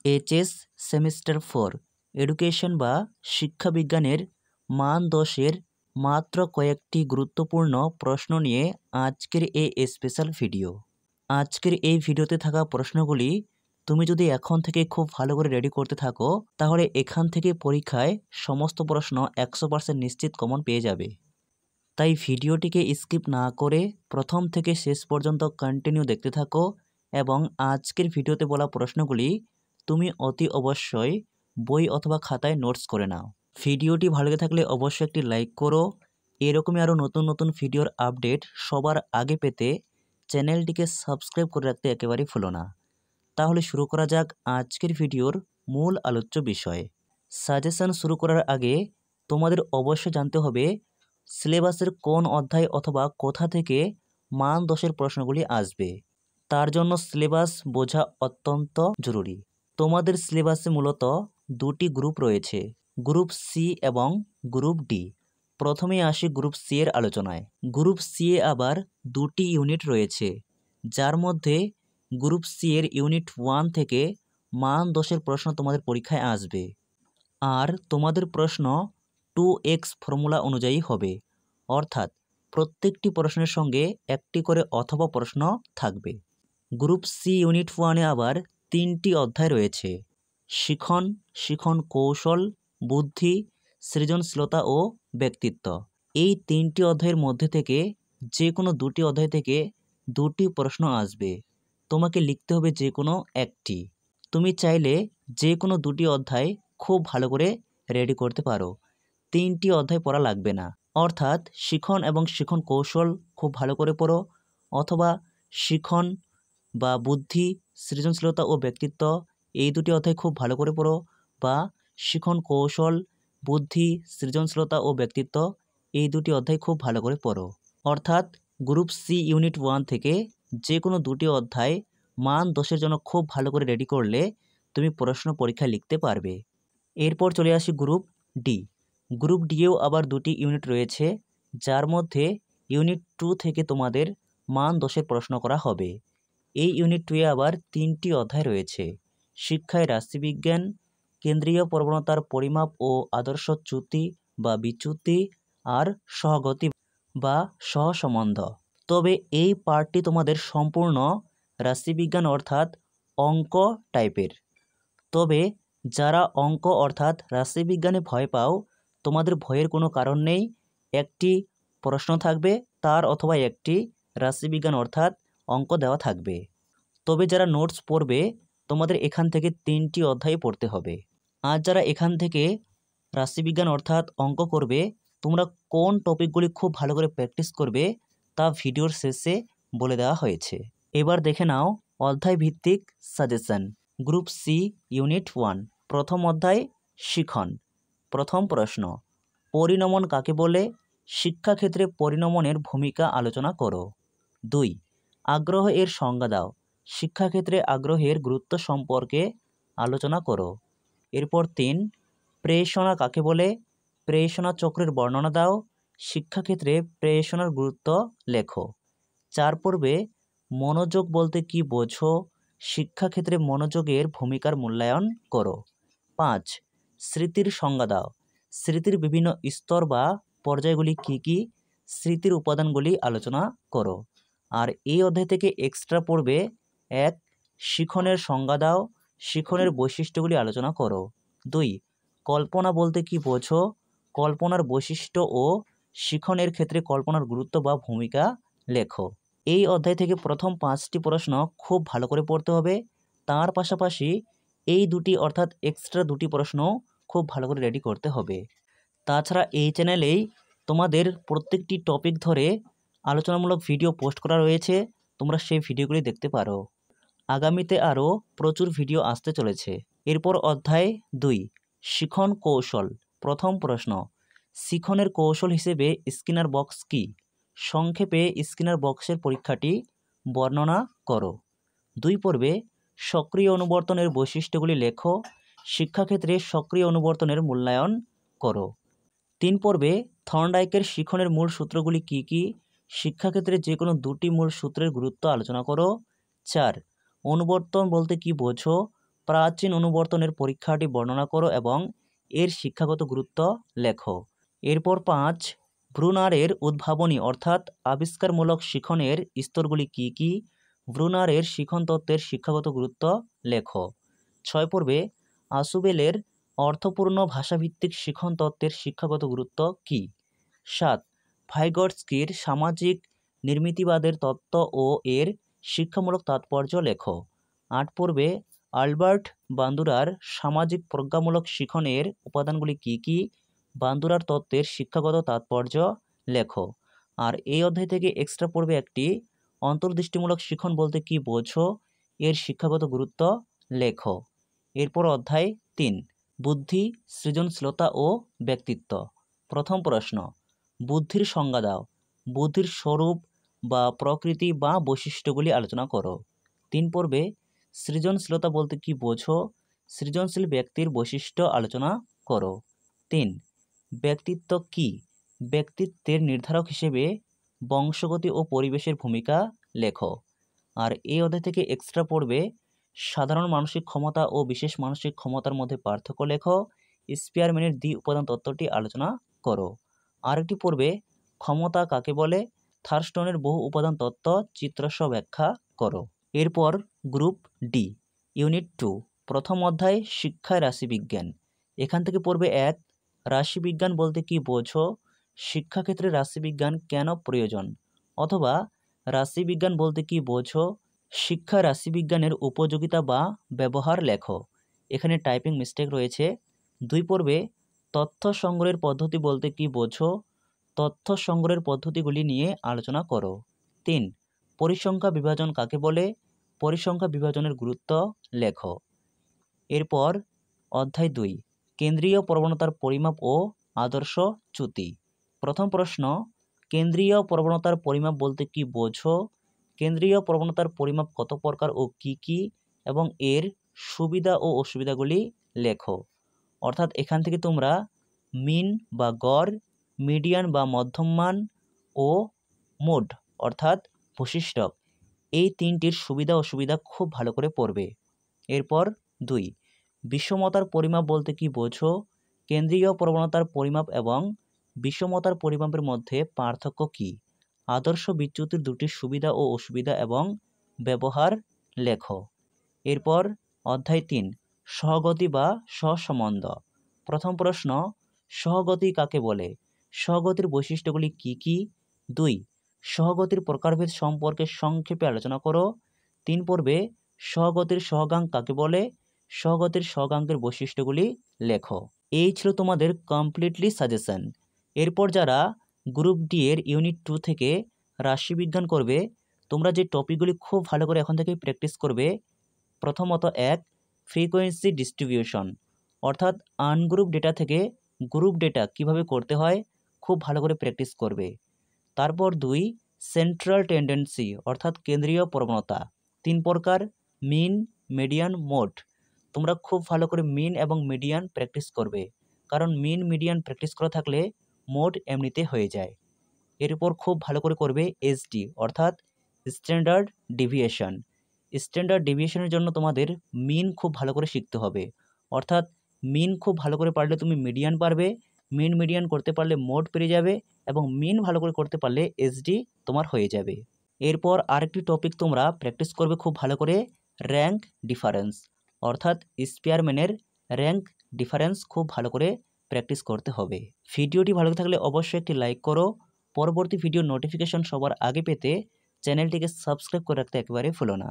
HS semester 4 education বা শিক্ষাবিজ্ঞানের মান 10-এর মাত্র কয়েকটি গুরুত্বপূর্ণ প্রশ্ন নিয়ে আজকের এই স্পেশাল ভিডিও। আজকের এই ভিডিওতে থাকা প্রশ্নগুলি তুমি যদি এখন থেকে খুব ভালো করে রেডি করতে থাকো তাহলে এখান থেকে পরীক্ষায় সমস্ত প্রশ্ন 100% নিশ্চিত কমন পেয়ে যাবে। তাই ভিডিওটিকে স্কিপ না করে প্রথম থেকে শেষ পর্যন্ত কন্টিনিউ দেখতে থাকো এবং আজকের ভিডিওতে বলা প্রশ্নগুলি তুমি অতি অবশ্যই বই অথবা খাতায় নোটস করে নাও। ভিডিওটি ভালো লেগে থাকলে অবশ্যই একটি লাইক করো। এরকমই আরও নতুন নতুন ভিডিওর আপডেট সবার আগে পেতে চ্যানেলটিকে সাবস্ক্রাইব করে রাখতে একেবারেই ভুলো না। তাহলে শুরু করা যাক আজকের ভিডিওর মূল আলোচ্য বিষয়। সাজেশন শুরু করার আগে তোমাদের অবশ্যই জানতে হবে সিলেবাসের কোন অধ্যায় অথবা কোথা থেকে মান 10-এর প্রশ্নগুলি আসবে। তার জন্য সিলেবাস বোঝা অত্যন্ত জরুরি। তোমাদের সিলেবাসে মূলত দুটি গ্রুপ রয়েছে, গ্রুপ সি এবং গ্রুপ ডি। প্রথমে আসি গ্রুপ সি এর আলোচনায়। গ্রুপ সি এ আবার দুটি ইউনিট রয়েছে, যার মধ্যে গ্রুপ সি এর ইউনিট 1 থেকে মান 10-এর প্রশ্ন তোমাদের পরীক্ষায় আসবে। আর তোমাদের প্রশ্ন 2x ফর্মুলা অনুযায়ী হবে, অর্থাৎ প্রত্যেকটি প্রশ্নের সঙ্গে একটি করে অথবা প্রশ্ন থাকবে। গ্রুপ সি ইউনিট 1-এ আবার 3টি অধ্যায় রয়েছে, শিখন, শিখন কৌশল, বুদ্ধি, সৃজনশীলতা ও ব্যক্তিত্ব। এই 3টি অধ্যায়ের মধ্যে থেকে যে কোনো দুটি অধ্যায় থেকে দুটি প্রশ্ন আসবে। তোমাকে লিখতে হবে যে কোনো একটি। তুমি চাইলে যে কোনো দুটি অধ্যায় খুব ভালো করে রেডি করতে পারো, 3টি অধ্যায় পড়া লাগবে না। অর্থাৎ শিখন এবং শিখন কৌশল খুব ভালো করে পড়ো, অথবা শিখন বা বুদ্ধি, সৃজনশীলতা ও ব্যক্তিত্ব এই দুটি অধ্যায় খুব ভালো করে পড়ো, বা শিখন কৌশল, বুদ্ধি, সৃজনশীলতা ও ব্যক্তিত্ব এই দুটি অধ্যায় খুব ভালো করে পড়ো। অর্থাৎ গ্রুপ সি ইউনিট 1 থেকে যে কোনো দুটি অধ্যায় মান 10-এর জন্য খুব ভালো করে রেডি করলে তুমি প্রশ্ন পরীক্ষায় লিখতে পারবে। এরপর চলে আসি গ্রুপ ডি। গ্রুপ ডিয়েও আবার দুটি ইউনিট রয়েছে, যার মধ্যে ইউনিট 2 থেকে তোমাদের মান 10-এর প্রশ্ন করা হবে। এই ইউনিট 2-এ আবার 3টি অধ্যায় রয়েছে, শিক্ষায় রাশিবিজ্ঞান, কেন্দ্রীয় প্রবণতার পরিমাপ ও আদর্শ চ্যুতি বা বিচ্যুতি, আর সহগতি বা সহসম্বন্ধ। তবে এই পার্টটি তোমাদের সম্পূর্ণ রাশিবিজ্ঞান অর্থাৎ অঙ্ক টাইপের। তবে যারা অঙ্ক অর্থাৎ রাশিবিজ্ঞানে ভয় পাও, তোমাদের ভয়ের কোনো কারণ নেই। একটি প্রশ্ন থাকবে, তার অথবা একটি রাশিবিজ্ঞান অর্থাৎ অঙ্ক দেওয়া থাকবে। তবে যারা নোটস পড়বে তোমাদের এখান থেকে 3টি অধ্যায় পড়তে হবে। আর যারা এখান থেকে রাশিবিজ্ঞান অর্থাৎ অঙ্ক করবে, তোমরা কোন টপিকগুলি খুব ভালো করে প্র্যাকটিস করবে তা ভিডিওর শেষে বলে দেওয়া হয়েছে। এবার দেখে নাও অধ্যায় ভিত্তিক সাজেশন। গ্রুপ সি ইউনিট 1, প্রথম অধ্যায় শিখন। প্রথম প্রশ্ন, পরিণমন কাকে বলে? শিক্ষাক্ষেত্রে পরিণমনের ভূমিকা আলোচনা করো। 2, আগ্রহ এর সংজ্ঞা দাও। শিক্ষাক্ষেত্রে আগ্রহের গুরুত্ব সম্পর্কে আলোচনা করো। এরপর 3, প্রেষণা কাকে বলে? প্রেষণা চক্রের বর্ণনা দাও। শিক্ষাক্ষেত্রে প্রেষণার গুরুত্ব লেখো। 4 পর্বে মনোযোগ বলতে কি বোঝো? শিক্ষাক্ষেত্রে মনোযোগের ভূমিকার মূল্যায়ন করো। 5, স্মৃতির সংজ্ঞা দাও। স্মৃতির বিভিন্ন স্তর বা পর্যায়গুলি কী কী? স্মৃতির উপাদানগুলি আলোচনা করো। আর এই অধ্যায় থেকে এক্সট্রা পড়বে 1, শিখনের সংজ্ঞা দাও। শিখনের বৈশিষ্ট্যগুলি আলোচনা করো। 2, কল্পনা বলতে কি বোঝো? কল্পনার বৈশিষ্ট্য ও শিখনের ক্ষেত্রে কল্পনার গুরুত্ব বা ভূমিকা লেখো। এই অধ্যায় থেকে প্রথম 5টি প্রশ্ন খুব ভালো করে পড়তে হবে। তার পাশাপাশি এই দুটি অর্থাৎ এক্সট্রা দুটি প্রশ্ন খুব ভালো করে রেডি করতে হবে। তাছাড়া এই চ্যানেলেই তোমাদের প্রত্যেকটি টপিক ধরে আলোচনামূলক ভিডিও পোস্ট করা রয়েছে, তোমরা সেই ভিডিওগুলি দেখতে পারো। আগামীতে আরও প্রচুর ভিডিও আসতে চলেছে। এরপর অধ্যায় 2, শিখন কৌশল। প্রথম প্রশ্ন, শিখনের কৌশল হিসেবে স্কিনার বক্স কী? সংক্ষেপে স্কিনার বক্সের পরীক্ষাটি বর্ণনা করো। 2 পর্বে সক্রিয় অনুবর্তনের বৈশিষ্ট্যগুলি লেখো। শিক্ষাক্ষেত্রে সক্রিয় অনুবর্তনের মূল্যায়ন করো। 3 পর্বে থর্নডাইকের শিখনের মূল সূত্রগুলি কী কী? শিক্ষাক্ষেত্রে যে কোনো দুটি মূল সূত্রের গুরুত্ব আলোচনা করো। 4, অনুবর্তন বলতে কি বোঝো? প্রাচীন অনুবর্তনের পরীক্ষাটি বর্ণনা করো এবং এর শিক্ষাগত গুরুত্ব লেখো। এরপর 5, ব্রুনারের উদ্ভাবনী অর্থাৎ আবিষ্কারমূলক শিখনের স্তরগুলি কী কী? ব্রুনারের শিখন তত্ত্বের শিক্ষাগত গুরুত্ব লেখো। 6 পর্বে আসুবেলের অর্থপূর্ণ ভাষাভিত্তিক শিখন তত্ত্বের শিক্ষাগত গুরুত্ব কী? 7, ভাইগটস্কির সামাজিক নির্মিতিবাদের তত্ত্ব ও এর শিক্ষামূলক তাৎপর্য লেখো। 8 পর্বে আলবার্ট বান্দুরার সামাজিক প্রজ্ঞামূলক শিখনের উপাদানগুলি কী কী? বান্দুরার তত্ত্বের শিক্ষাগত তাৎপর্য লেখো। আর এই অধ্যায় থেকে এক্সট্রা পড়বে একটি অন্তর্দৃষ্টিমূলক শিখন বলতে কি বোঝো, এর শিক্ষাগত গুরুত্ব লেখো। এরপর অধ্যায় 3, বুদ্ধি, সৃজনশীলতা ও ব্যক্তিত্ব। প্রথম প্রশ্ন, বুদ্ধির সংজ্ঞা দাও। বুদ্ধির স্বরূপ বা প্রকৃতি বা বৈশিষ্ট্যগুলি আলোচনা করো। 3 পর্বে সৃজনশীলতা বলতে কি বোঝো, সৃজনশীল ব্যক্তির বৈশিষ্ট্য আলোচনা করো। 3, ব্যক্তিত্ব কি? ব্যক্তিত্বের নির্ধারক হিসেবে বংশগতি ও পরিবেশের ভূমিকা লেখো। আর এই অধ্যায় থেকে এক্সট্রা পড়বে সাধারণ মানসিক ক্ষমতা ও বিশেষ মানসিক ক্ষমতার মধ্যে পার্থক্য লেখো। স্পিয়ারম্যানের দ্বি উপাদান তত্ত্বটি আলোচনা করো। আরেকটি পড়বে ক্ষমতা কাকে বলে, থার্স্টনের বহু উপাদান তত্ত্ব চিত্রসহ ব্যাখ্যা করো। এরপর গ্রুপ ডি, ইউনিট 2, প্রথম অধ্যায় শিক্ষায় রাশিবিজ্ঞান। এখান থেকে পড়বে 1, রাশিবিজ্ঞান বলতে কি বোঝো, শিক্ষাক্ষেত্রে রাশিবিজ্ঞান কেন প্রয়োজন, অথবা রাশিবিজ্ঞান বলতে কি বোঝো, শিক্ষা রাশিবিজ্ঞানের উপযোগিতা বা ব্যবহার লেখো। এখানে টাইপিং মিস্টেক রয়েছে। 2 পর্বে তথ্য সংগ্রহের পদ্ধতি বলতে কি বোঝো, তথ্য সংগ্রহের পদ্ধতিগুলি নিয়ে আলোচনা করো। 3, পরিসংখ্যা বিভাজন কাকে বলে, পরিসংখ্যা বিভাজনের গুরুত্ব লেখো। এরপর অধ্যায় 2, কেন্দ্রীয় প্রবণতার পরিমাপ ও আদর্শ চ্যুতি। প্রথম প্রশ্ন, কেন্দ্রীয় প্রবণতার পরিমাপ বলতে কি বোঝো, কেন্দ্রীয় প্রবণতার পরিমাপ কত প্রকার ও কি কি, এবং এর সুবিধা ও অসুবিধাগুলি লেখো। অর্থাৎ এখান থেকে তোমরা মিন বা গড়, মিডিয়ান বা মধ্যমান ও মোড অর্থাৎ বৈশিষ্ট্য, এই 3টির সুবিধা অসুবিধা খুব ভালো করে পড়বে। এরপর 2, বিষমতার পরিমাপ বলতে কি বোঝো, কেন্দ্রীয় প্রবণতার পরিমাপ এবং বিষমতার পরিমাপের মধ্যে পার্থক্য কী, আদর্শ বিচ্যুতির 2টি সুবিধা ও অসুবিধা এবং ব্যবহার লেখো। এরপর অধ্যায় 3, সহগতি বা সহসম্বন্ধ। প্রথম প্রশ্ন, সহগতি কাকে বলে, সহগতির বৈশিষ্ট্যগুলি কি কি? 2, সহগতির প্রকারভেদ সম্পর্কে সংক্ষেপে আলোচনা করো। 3 পর্বে সহগতির সহগাঙ্ক কাকে বলে, সহগতির সহগাঙ্কের বৈশিষ্ট্যগুলি লেখো। এই ছিল তোমাদের কমপ্লিটলি সাজেশন। এরপর যারা গ্রুপ ডি এর ইউনিট 2 থেকে রাশিবিজ্ঞান করবে, তোমরা যে টপিকগুলি খুব ভালো করে এখন থেকে প্র্যাকটিস করবে, প্রথমত 1, ফ্রিকোয়েন্সি ডিস্ট্রিবিউশন, অর্থাৎ আনগ্রুপ ডেটা থেকে গ্রুপ ডেটা কিভাবে করতে হয় খুব ভালো করে প্র্যাকটিস করবে। তারপর 2, সেন্ট্রাল টেন্ডেন্সি অর্থাৎ কেন্দ্রীয় প্রবণতা। 3 প্রকার, মিন, মিডিয়ান, মোড। তোমরা খুব ভালো করে মিন এবং মিডিয়ান প্র্যাকটিস করবে, কারণ মিন মিডিয়ান প্র্যাকটিস করা থাকলে মোড এমনিতে হয়ে যায়। এরপর খুব ভালো করে করবে এসডি অর্থাৎ স্ট্যান্ডার্ড ডেভিয়েশন। স্ট্যান্ডার্ড ডেভিয়েশনের জন্য তোমাদের মিন খুব ভালো করে শিখতে হবে, অর্থাৎ মিন খুব ভালো করে পারলে তুমি মিডিয়ান পারবে, মিন মিডিয়ান করতে পারলে মোড পেরে যাবে, এবং মিন ভালো করে করতে পারলে এসডি তোমার হয়ে যাবে। এরপর আরেকটি টপিক তোমরা প্র্যাকটিস করবে খুব ভালো করে, র্যাঙ্ক ডিফারেন্স, অর্থাৎ স্পিয়ারম্যানের র্যাঙ্ক ডিফারেন্স খুব ভালো করে প্র্যাকটিস করতে হবে। ভিডিওটি ভালো থাকলে অবশ্যই একটি লাইক করো। পরবর্তী ভিডিও নোটিফিকেশন সবার আগে পেতে চ্যানেলটিকে সাবস্ক্রাইব করে রাখতে একেবারে ভুলো না।